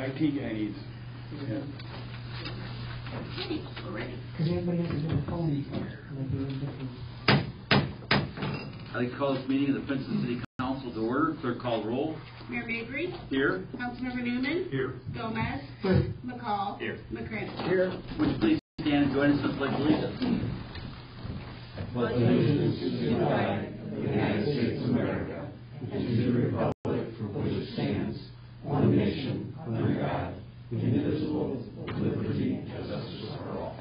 IT guy needs. Yeah. Okay, we're ready. Because everybody has to do a phone here. I'd like to call this meeting of the Princeton City Council to order. Clerk, call the roll. Mayor Mabry. Here. Councilmember Newman. Here. Gomez. Here. McCall. Here. McCransky. Here. Would you please stand and join us in the Pledge of Allegiance? Pledge allegiance to the flag of the United States of America and to the republic for which it stands, one nation, under God, indivisible, with liberty and justice for all.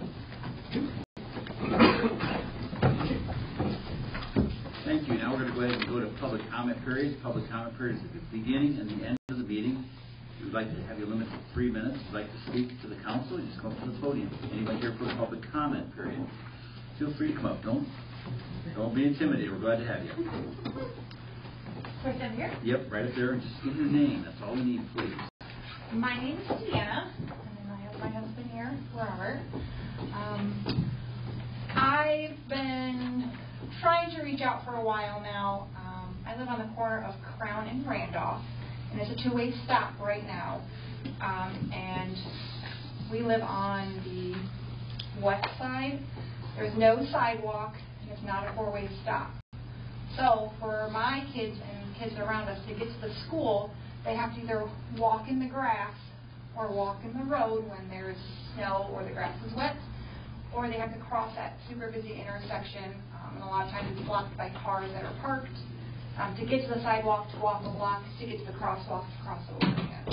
Thank you. Now we're going to go ahead and go to public comment periods. Public comment periods at the beginning and the end of the meeting. We'd like to have you limited to 3 minutes. If you'd like to speak to the council, you just come up to the podium. Anybody here for the public comment period? Feel free to come up. Don't be intimidated. We're glad to have you. First I'm here. Yep, right up there. Just give your name. That's all we need, please. My name is Deanna, and then I have my husband here, Robert. I've been trying to reach out for a while now. I live on the corner of Crown and Randolph, and it's a two-way stop right now. And we live on the west side. There's no sidewalk, and it's not a four-way stop. So for my kids and kids around us to get to the school, they have to either walk in the grass or walk in the road when there's snow or the grass is wet, or they have to cross that super busy intersection, and a lot of times it's blocked by cars that are parked. To get to the sidewalk, to walk the block, to get to the crosswalk, to cross over again.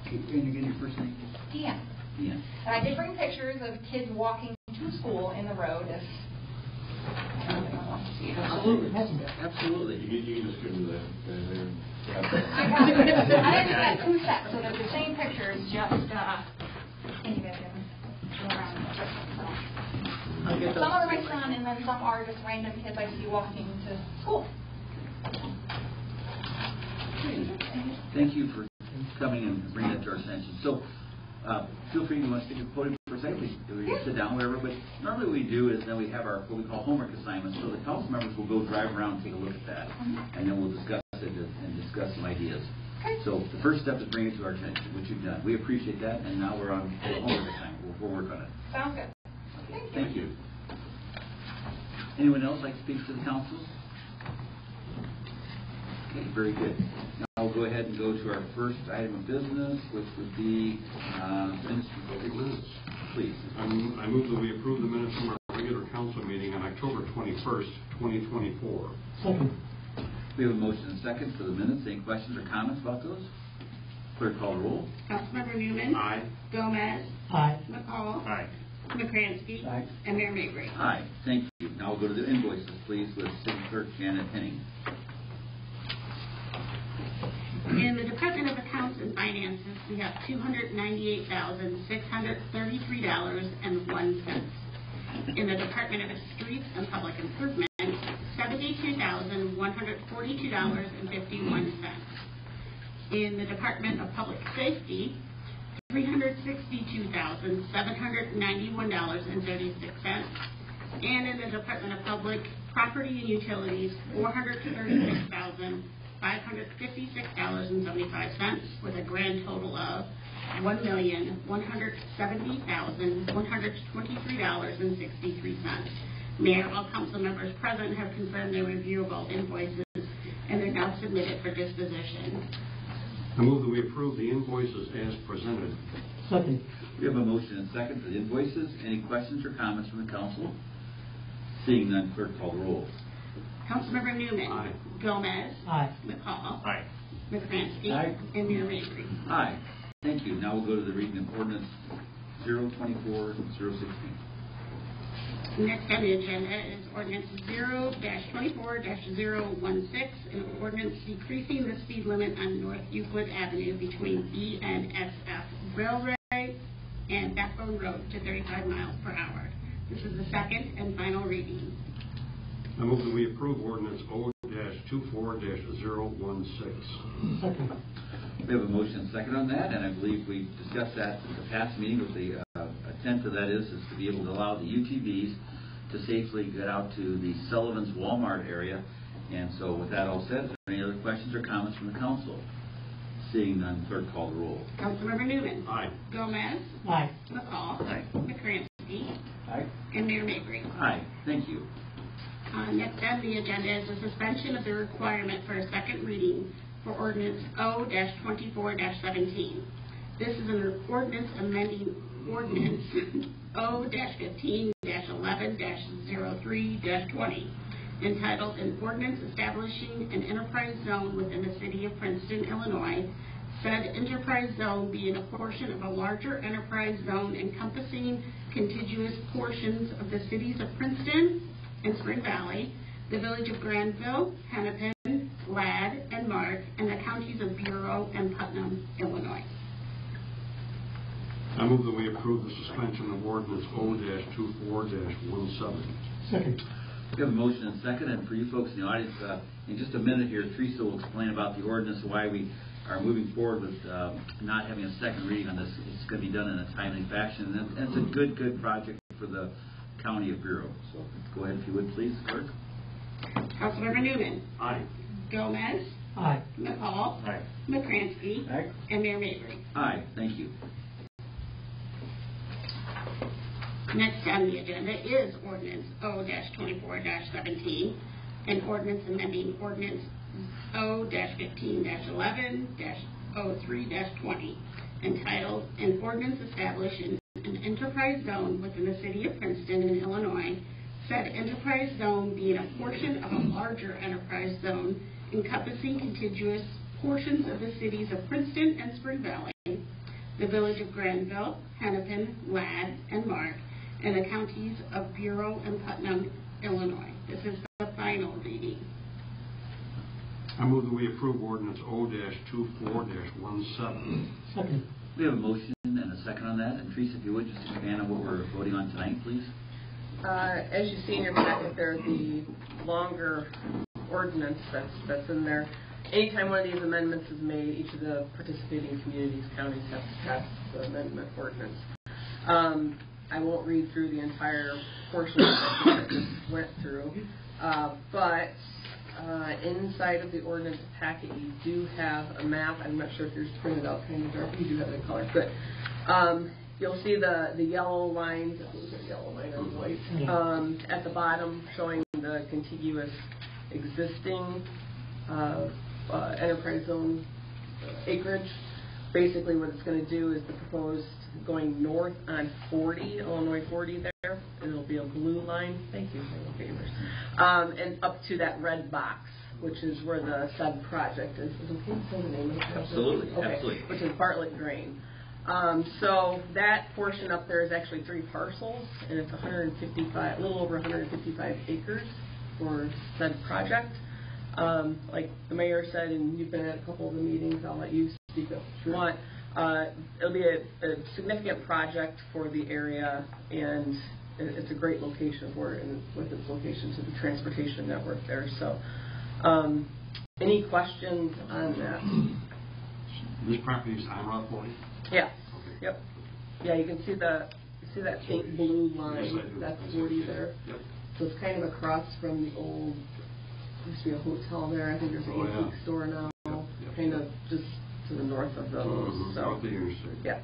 Can you get your first name? Deanna. Deanna. And I did bring pictures of kids walking to school in the road if anyone wants to see it. Absolutely. Absolutely. You can just go to that. I got it. I didn't do that two sets, so they're the same pictures, just you guys can go around. Some are my son, and then some are just random kids I see walking to school. Thank you for coming and bringing that to our attention. So, feel free to want to stick at the podium for a second. We can sit down, whatever. But normally what we do is then we have our what we call homework assignments. So the council members will go drive around and take a look at that, and then we'll discuss it and discuss some ideas. Okay. So the first step is bring it to our attention, which you've done. We appreciate that, and now we're on the homework assignment. We'll work on it. Sounds good. Thank you. Anyone else like to speak to the council? Okay, very good. Now we'll go ahead and go to our first item of business, which would be minutes. Please. I move that we approve the minutes from our regular council meeting on October 21st, 2024. Second. We have a motion and a second for the minutes. Any questions or comments about those? Clerk, call the roll. Councilmember Newman. Aye. Gomez. Aye. McCall. Aye. McCransky. Aye. And Mayor Mabry. Aye. Thank you. Now we'll go to the invoices, please, with City Clerk Janet Henning. In the Department of Accounts and Finances, we have $298,633.01. In the Department of Streets and Public Improvement, $72,142.51. In the Department of Public Safety, $362,791.36. And in the Department of Public Property and Utilities, $436,556.75, with a grand total of $1,170,123.63. Mayor, all council members present have confirmed their review of all invoices, and they're now submitted for disposition. I move that we approve the invoices as presented. Second. We have a motion and a second for the invoices. Any questions or comments from the council? Seeing none, clerk, call the roll. Councilmember Newman. Aye. Gomez. Aye. McCall. Aye. McCransky. Aye. And Mayor Mabry. Aye. Thank you. Now we'll go to the reading of ordinance 024-016. Next on the agenda is ordinance 0-24-016, an ordinance decreasing the speed limit on North Euclid Avenue between B and SF Railway and Backbone Road to 35 miles per hour. This is the second and final reading. I move that we approve ordinance O-24-016. Second. We have a motion and a second on that, and I believe we discussed that in the past meeting. With the intent of that is to be able to allow the UTVs to safely get out to the Sullivan's Walmart area. And so with that all said, is there any other questions or comments from the council? Seeing none, clerk call the roll. Councilmember Newman. Aye. Gomez. Aye. McCall. Aye. McCransky. Aye. And Mayor Mabry. Aye, thank you. Next on the agenda is the suspension of the requirement for a second reading for ordinance O-24-17. This is an ordinance amending ordinance O-15-11-03-20, entitled An Ordinance Establishing an Enterprise Zone within the City of Princeton, Illinois, said enterprise zone being a portion of a larger enterprise zone encompassing contiguous portions of the cities of Princeton and Spring Valley, the village of Granville, Hennepin, Ladd, and Mark, and the counties of Bureau and Putnam, Illinois. I move that we approve the suspension of ordinance O-24-17. Second. We have a motion and second, and for you folks in the audience, in just a minute here, Teresa will explain about the ordinance, why we are moving forward with not having a second reading on this. It's going to be done in a timely fashion, and it's a good project for the County of Bureau. So go ahead, if you would, please, clerk. Councilmember Newman. Aye. Gomez. Aye. McCall. Aye. McCransky. Aye. And Mayor Mabry. Aye, thank you. Next on the agenda is ordinance O-24-17, an ordinance amending ordinance O-15-11-03-20, entitled An Ordinance Establishing an Enterprise Zone within the City of Princeton in Illinois, said enterprise zone being a portion of a larger enterprise zone encompassing contiguous portions of the cities of Princeton and Spring Valley, the village of Granville, Hennepin, Ladd, and Mark, and the counties of Bureau and Putnam, Illinois. This is the final reading. I move that we approve ordinance O-24-17. Second. We have a motion and a second on that. And Teresa, if you would, just expand on what we're voting on tonight, please. As you see in your packet, there's the longer ordinance that's in there. Anytime one of these amendments is made, each of the participating communities, counties, have to pass the amendment ordinance. I won't read through the entire portion that I just went through, but inside of the ordinance packet, you do have a map. I'm not sure if yours is printed out kind of dark. You do have the color, but you'll see the yellow lines. Those are yellow line and white at the bottom, showing the contiguous existing enterprise zone acreage. Basically, what it's going to do is the proposed going north on 40, Illinois 40 there. It'll be a blue line. Thank you for the favors. And up to that red box, which is where the said project is. Is it okay to say the name of it? Absolutely, okay. Absolutely. Which is Bartlett Grain. So that portion up there is actually 3 parcels, and it's a little over 155 acres for said project. Like the mayor said, and you've been at a couple of the meetings, I'll let you speak up if you want. It'll be a significant project for the area, and it's a great location for it, and with its location to the transportation network there. So, any questions on that? This property is on Route 40? Yeah. Okay. Yep. Yeah, you can see that faint blue line. Yes, I do. That's 40 there. Yep. So it's kind of across from the old, used to be a hotel there. I think there's an antique store now. Yep. Kind of just to the north of those. South of the interstate. Yeah.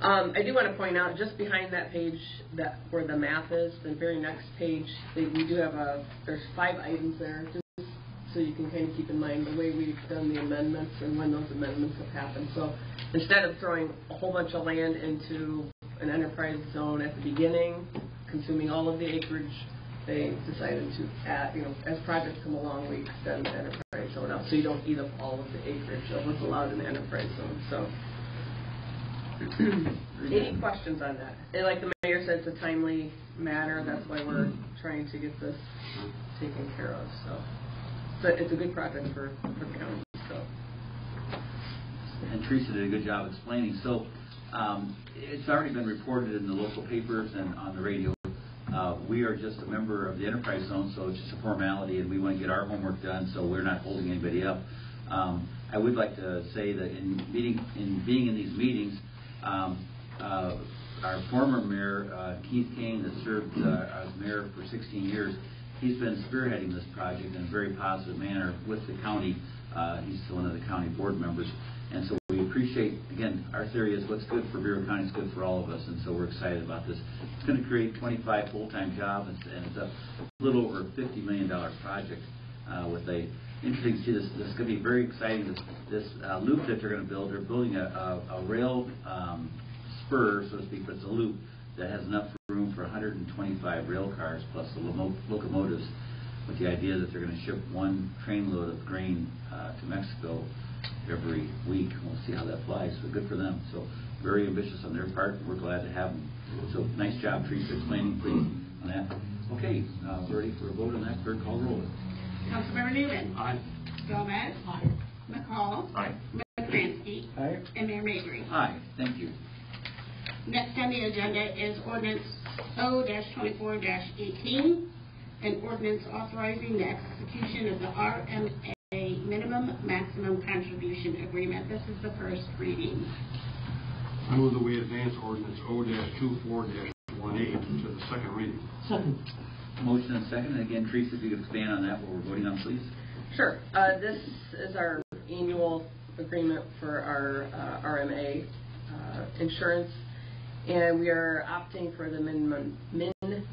I do want to point out, just behind that page, that where the map is, the very next page, we do have there's 5 items there, just so you can kind of keep in mind the way we've done the amendments and when those amendments have happened. So instead of throwing a whole bunch of land into an enterprise zone at the beginning, consuming all of the acreage, they decided to add, as projects come along, we extend the enterprise zone out, so you don't eat up all of the acreage of what's allowed in the enterprise zone. So, any questions on that? And like the mayor said, it's a timely matter. That's why we're trying to get this taken care of. So, but it's a good project for the county. So, And Teresa did a good job explaining. So, it's already been reported in the local papers and on the radio. We are just a member of the enterprise zone, so it's just a formality, and we want to get our homework done, so we're not holding anybody up. I would like to say that in being in these meetings, our former mayor, Keith Kane, that served as mayor for 16 years, he's been spearheading this project in a very positive manner with the county. He's one of the county board members. And so we appreciate, again, our theory is what's good for Bureau County is good for all of us, and so we're excited about this. It's going to create 25 full-time jobs, and it's a little over $50 million project with a interesting to see this. This is going to be very exciting. This loop that they're going to build, they're building a rail spur, so to speak, but it's a loop that has enough room for 125 rail cars plus the locomotives, with the idea that they're going to ship one train load of grain to Mexico every week. We'll see how that flies, but good for them. So very ambitious on their part. We're glad to have them. So nice job, Teresa, explaining please on that. Okay, we're ready for a vote on that. Clerk, call roll. Councilmember Newman. Aye. Gomez. Aye. McCall. Aye. McCransky. Aye. And Mayor Mabry. Aye, thank you. Next on the agenda is ordinance O-24-18, an ordinance authorizing the execution of the RMA minimum maximum contribution agreement. This is the first reading. I move that we advance ordinance O-24-18 to the second reading. Second. Motion and second. And again, Teresa, if you could expand on that, what we're voting on, please. Sure. This is our annual agreement for our RMA insurance, and we are opting for the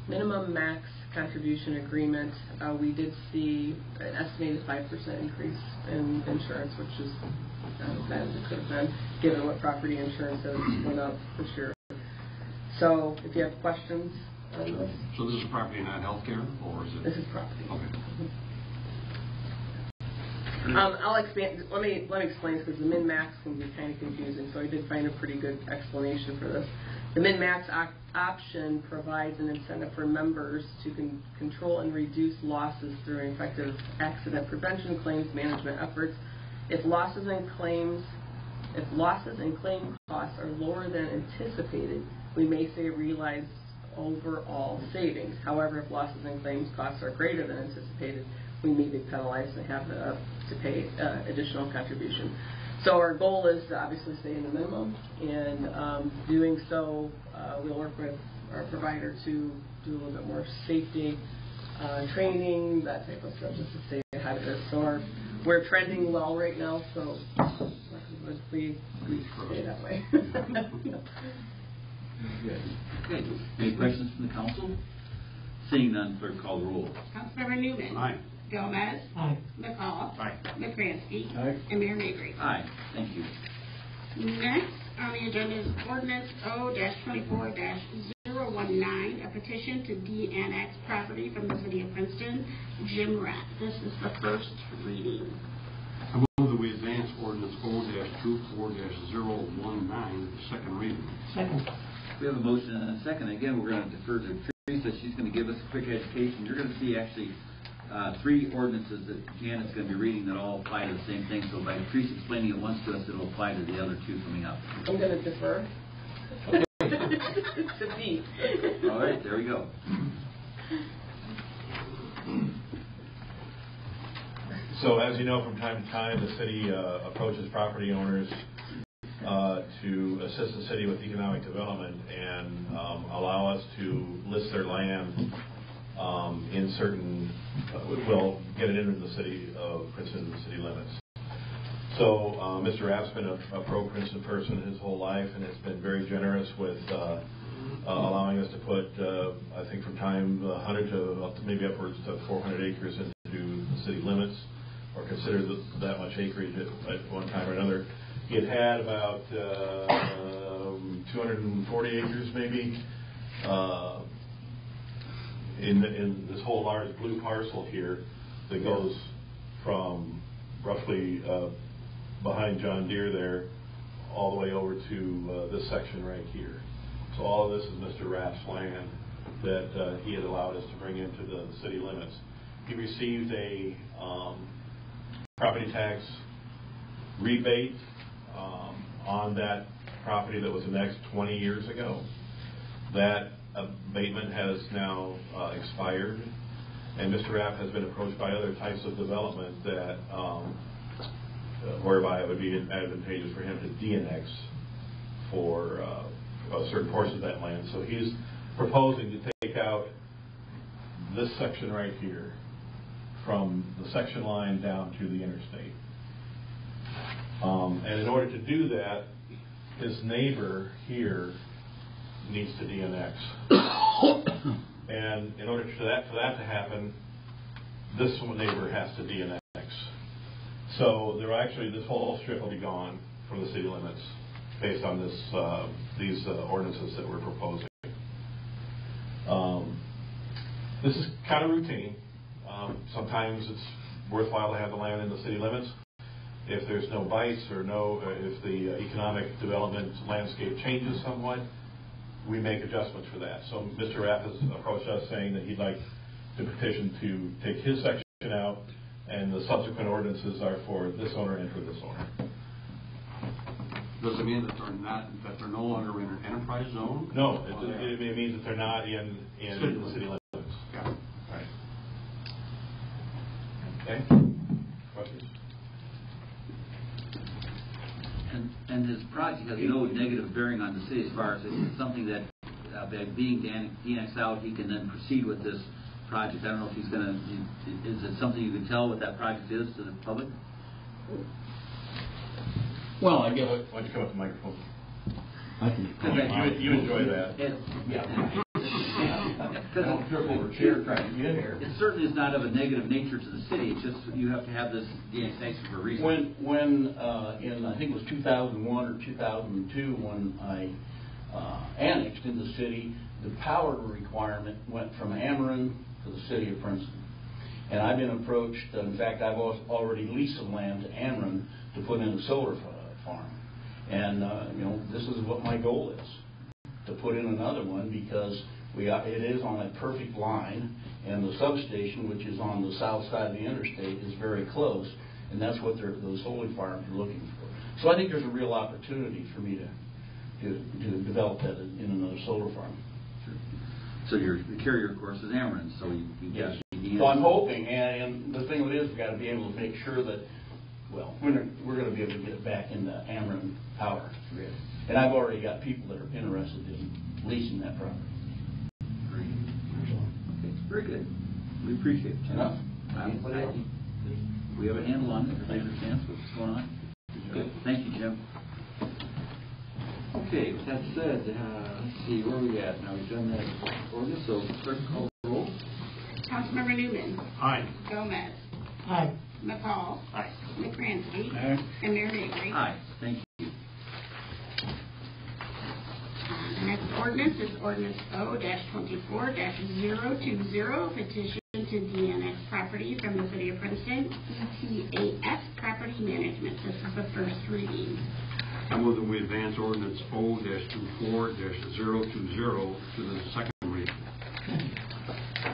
minimum max contribution agreement. We did see an estimated 5% increase in insurance, which is not as bad as it could have been, given what property insurance has went up this year. So, if you have questions on this. So this is property, not health care, or is it? This is property. Okay. I'll expand. Let me explain this because the min-max can be kind of confusing. So I did find a pretty good explanation for this. The min-max option provides an incentive for members to control and reduce losses through effective accident prevention claims management efforts. If losses and claim costs are lower than anticipated, we may say realized overall savings. However, if losses and claims costs are greater than anticipated, we may be penalized and have to pay additional contribution. So our goal is to obviously stay in the minimum, and doing so, we'll work with our provider to do a little bit more safety training, that type of stuff, just to stay ahead of it. So we're trending well right now, so we stay that way. Okay. Any questions from the council? Seeing none, clerk, call the roll. Councilmember Newman. Aye. Gomez. Aye. McCall. Aye. McCransky. Aye. And Mayor Mabry. Aye, thank you. Next on the agenda is ordinance O-24-019, a petition to de-annex property from the city of Princeton, Jim Rapp. This is the first reading. I move that we advance ordinance O-24-019 to the second reading. Second. We have a motion and a second. Again, we're going to defer to Teresa. She's going to give us a quick education. You're going to see actually three ordinances that Janet's going to be reading that all apply to the same thing. So by Teresa explaining it once to us, it'll apply to the other two coming up. I'm going to defer. To me. All right, there we go. So as you know, from time to time, the city approaches property owners to assist the city with economic development and allow us to list their land in certain, get it into the city of Princeton, the city limits. So Mr. Rapp's been a pro-Princeton person his whole life, and has been very generous with allowing us to put, I think from time 100 to up to maybe upwards to 400 acres into the city limits, or considered that much acreage at one time or another. He had about 240 acres maybe in this whole large blue parcel here that goes from roughly behind John Deere there all the way over to this section right here. So all of this is Mr. Rapp's land that he had allowed us to bring into the city limits. He received a property tax rebate on that property that was annexed 20 years ago. That abatement has now expired, and Mr. Rapp has been approached by other types of development that whereby it would be advantageous for him to de-annex for a certain portion of that land. So he's proposing to take out this section right here from the section line down to the interstate. And in order to do that, his neighbor here needs to DNX. And in order for that to happen, this neighbor has to DNX. So this whole strip will be gone from the city limits based on these ordinances that we're proposing. This is kind of routine. Sometimes it's worthwhile to have the land in the city limits. If there's no bites or if the economic development landscape changes somewhat, we make adjustments for that. So Mr. Rapp has approached us saying that he'd like to petition to take his section out, and the subsequent ordinances are for this owner and for this owner. Does it mean that they're no longer in an enterprise zone? No, it means that they're not in the city limits. Yeah. Right. Okay. Questions? And this project has no negative bearing on the city as far as it's something that, being DNX out, he can then proceed with this project. I don't know if he's going to, is it something you can tell what that project is to the public? Well, I guess. Why don't you come up to the microphone? I can. You enjoy that. It certainly is not of a negative nature to the city. It's just you have to have this annexation for a reason. When in I think it was 2001 or 2002 when I annexed in the city, the power requirement went from Ameren to the city of Princeton. And I've been approached. In fact, I've already leased some land to Ameren to put in a solar farm. And this is what my goal is, to put in another one, because it is on a perfect line, and the substation, which is on the south side of the interstate, is very close, and that's what the solar farms are looking for. So I think there's a real opportunity for me to develop that in another solar farm. Sure. So the carrier, of course, is Ameren. So yes. So I'm hoping, and the thing of it is, we've got to be able to make sure that, well, we're going to be able to get back into Ameren power grid. And I've already got people that are interested in leasing that property. Great. Okay. Very good. We appreciate it. Enough? We have a handle on it. Everybody understands what's going on? Good. Thank you, Jim. Okay, with that said, let's see, where are we at? Now we've done that ordinance, so clerk call the roll. Councilmember Newman. Aye. Gomez. Aye. McCall. Aye. McCransky. Aye. And Mayor Mabry. Aye. Thank you. The next ordinance is ordinance O-24-020, petition to DNX property from the city of Princeton, ETAS Property Management. This is the first reading. I move that we advance ordinance O-24-020 to the second reading.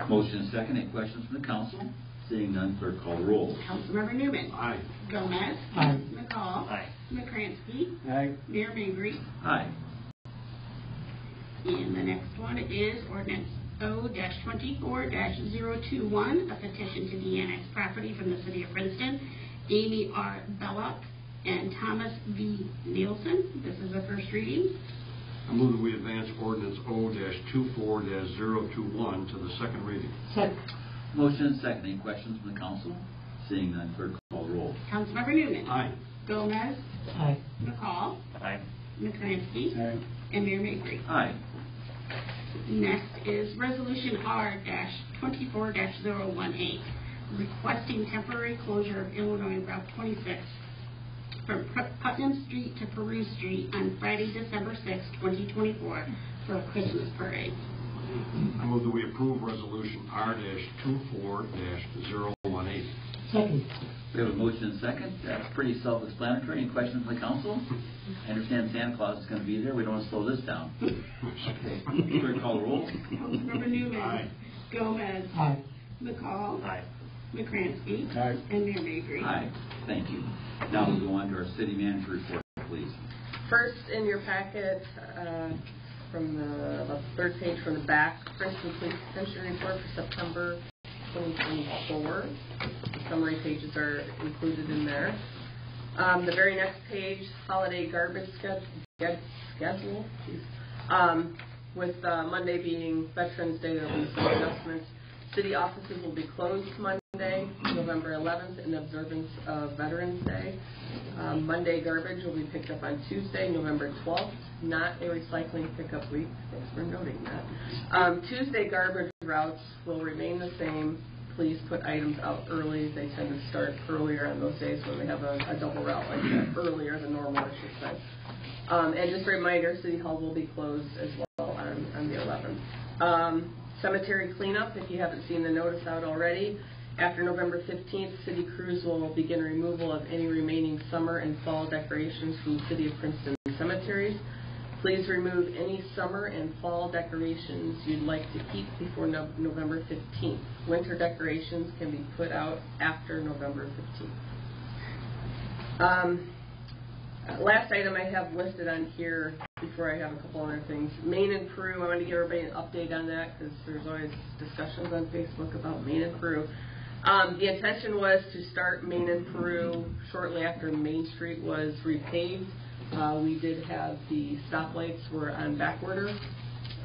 Motion and second. Any questions from the council? Seeing none, clerk call the roll. Councilmember Newman. Aye. Gomez. Aye. McCall. Aye. McCransky. Aye. Mayor Mabry. Aye. And the next one is ordinance O-24-021, a petition to DNX property from the city of Princeton, Amy R. Belloc and Thomas V. Nielsen. This is the first reading. I move that we advance ordinance O-24-021 to the second reading. Second. Motion and second. Any questions from the council? Seeing none, clerk call the roll. Councilmember Newman. Aye. Gomez. Aye. McCall. Aye. McCransky. Aye. And Mayor Mabry. Aye. Next is Resolution R-24-018, requesting temporary closure of Illinois Route 26 from Putnam Street to Peru Street on Friday, December 6, 2024, for a Christmas parade. I move that we approve resolution R-24-018. Second. We have a motion and second. That's pretty self-explanatory. Any questions from the council? I understand Santa Claus is going to be there. We don't want to slow this down. Okay. Clerk call the roll. Councilmember Newman. Aye. Gomez. Aye. McCall. Aye. McCransky. Aye. And Mayor Mabry. Aye. Thank you. Now we'll go on to our city manager report, please. First in your packet, from about the third page from the back, Princeton Police Pension Report for September 2024. The summary pages are included in there. The very next page, holiday garbage schedule. With Monday being Veterans Day, there will be some adjustments. City offices will be closed Monday Sunday, November 11th, in observance of Veterans Day. Monday garbage will be picked up on Tuesday, November 12th, not a recycling pickup week. Thanks for noting that. Tuesday garbage routes will remain the same. Please put items out early. They tend to start earlier on those days when they have a double route like that, earlier than normal, I should say. And just a reminder, City Hall will be closed as well on the 11th. Cemetery cleanup, if you haven't seen the notice out already. After November 15th, city crews will begin removal of any remaining summer and fall decorations from the City of Princeton cemeteries. Please remove any summer and fall decorations you'd like to keep before November 15th. Winter decorations can be put out after November 15th. Last item I have listed on here before I have a couple other things. Maine and Peru, I want to give everybody an update on that because there's always discussions on Facebook about Maine and Peru. The intention was to start Maine and Peru shortly after Main Street was repaved. We did have the stoplights were on back order.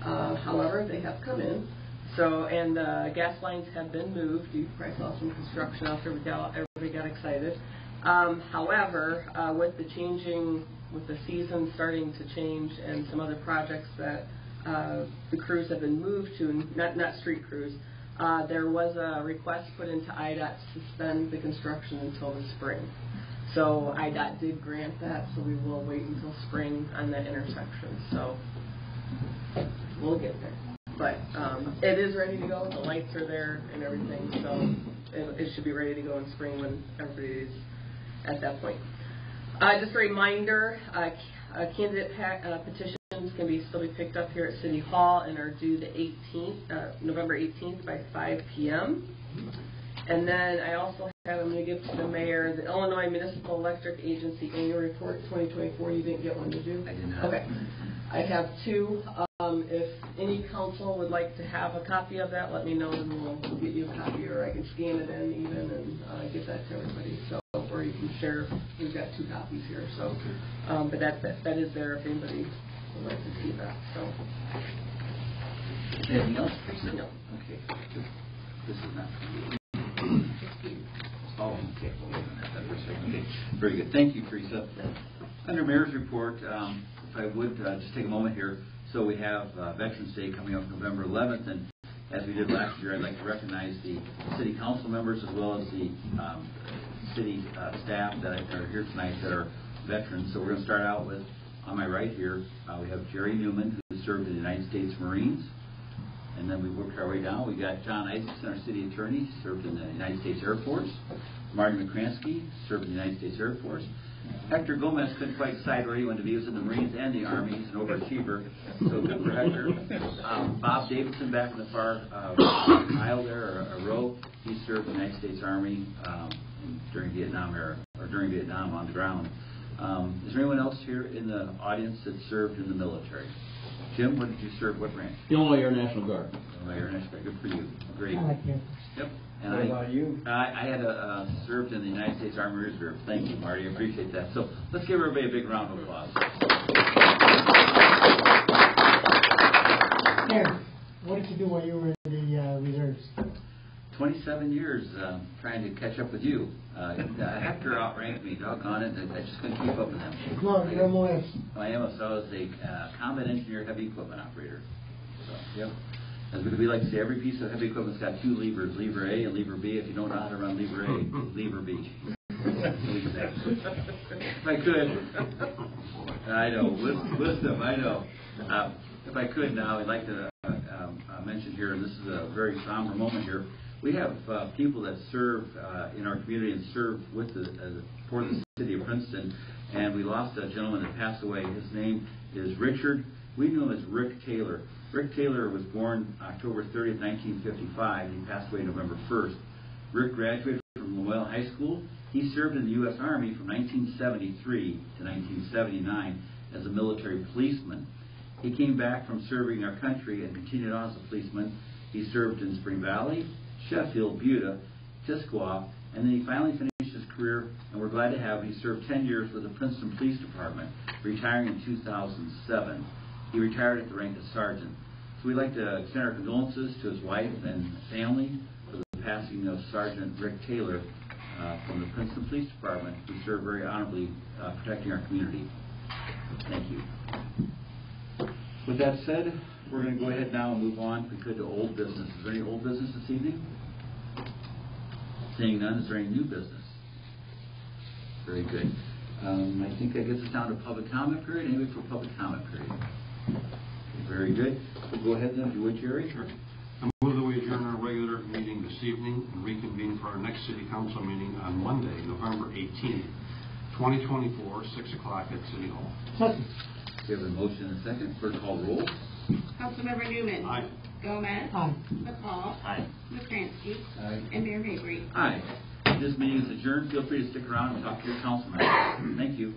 However, they have come in. So, and the gas lines have been moved. You probably saw some construction out there. Everybody got excited. However, with the season starting to change and some other projects that the crews have been moved to, not street crews, there was a request put into IDOT to suspend the construction until the spring. So IDOT did grant that, so we will wait until spring on that intersection. So we'll get there. But it is ready to go. The lights are there and everything, so it should be ready to go in spring when everybody's at that point. Just a reminder, candidate petitions can still be picked up here at City Hall and are due the 18th, November 18th by 5 p.m. And then I also have, I'm going to give to the mayor, the Illinois Municipal Electric Agency Annual Report 2024. You didn't get one, did you? I did not. Okay. I have two. If any council would like to have a copy of that, let me know and we'll get you a copy, or I can scan it in even and get that to everybody. So, or you can share. We've got 2 copies here. So, but that is there if anybody would like to see that. So. Anything else? No. Okay. This is not. Oh, okay. Okay. Very good. Thank you, Teresa. Under Mayor's report, if I would just take a moment here. So we have Veterans Day coming up November 11th, and as we did last year, I'd like to recognize the city council members as well as the city staff that are here tonight that are veterans. So we're going to start out with, on my right here, we have Jerry Newman, who served in the United States Marines. And then we worked our way down. We got John Isaacson, our city attorney, served in the United States Air Force. Marty McCransky served in the United States Air Force. Hector Gomez couldn't quite decide where he wanted to be. He was in the Marines and the Army. He's an overachiever, so good for Hector. Bob Davidson back in the far aisle there, or row. He served in the United States Army during Vietnam era, or during Vietnam on the ground. Is there anyone else here in the audience that served in the military? Jim, what did you serve? What rank? Illinois Air National Guard. Illinois Air National Guard. Good for you. Great. I like you. Yep. And What about you? I had served in the United States Army Reserve. Thank you, Marty. I appreciate that. So let's give everybody a big round of applause. Mayor, what did you do while you were in the reserves? 27 years trying to catch up with you. Hector outranked me. Doggone it. I just couldn't keep up with him. No, you're MOS. I was a combat engineer, heavy equipment operator. So, yep. As we like to say, every piece of heavy equipment's got 2 levers, lever A and lever B. If you don't know how to run lever A, lever B. If I could, I know, wisdom, I know. If I could now, I'd like to mention here, and this is a very somber moment here, we have people that serve in our community and serve with for the city of Princeton, and we lost a gentleman that passed away. His name is Richard. We knew him as Rick Taylor. Rick Taylor was born October 30th, 1955. He passed away November 1st. Rick graduated from Lowell High School. He served in the U.S. Army from 1973 to 1979 as a military policeman. He came back from serving our country and continued on as a policeman. He served in Spring Valley, Sheffield, Buda, Tisquoa, and then he finally finished his career, and we're glad to have him. He served 10 years with the Princeton Police Department, retiring in 2007. He retired at the rank of sergeant. So we'd like to extend our condolences to his wife and family for the passing of Sergeant Rick Taylor from the Princeton Police Department, who served very honorably protecting our community. Thank you. With that said, we're going to go ahead now and move on, if we could, to old business. Is there any old business this evening? Seeing none, is there any new business? Very good. I think that gets us down to public comment period. Anybody for public comment period? Okay, very good. We'll go ahead then, if you would, Jerry. Sure. I move that we adjourn our regular meeting this evening and reconvene for our next city council meeting on Monday, November 18th, 2024, 6 o'clock at City Hall. Second. We have a motion and a second. Clerk call roll. Councilmember Newman. Aye. Gomez. Aye. McCall. Aye. McCransky. Aye. And Mayor Mabry. Aye. This meeting is adjourned. Feel free to stick around and talk to your councilman. Thank you.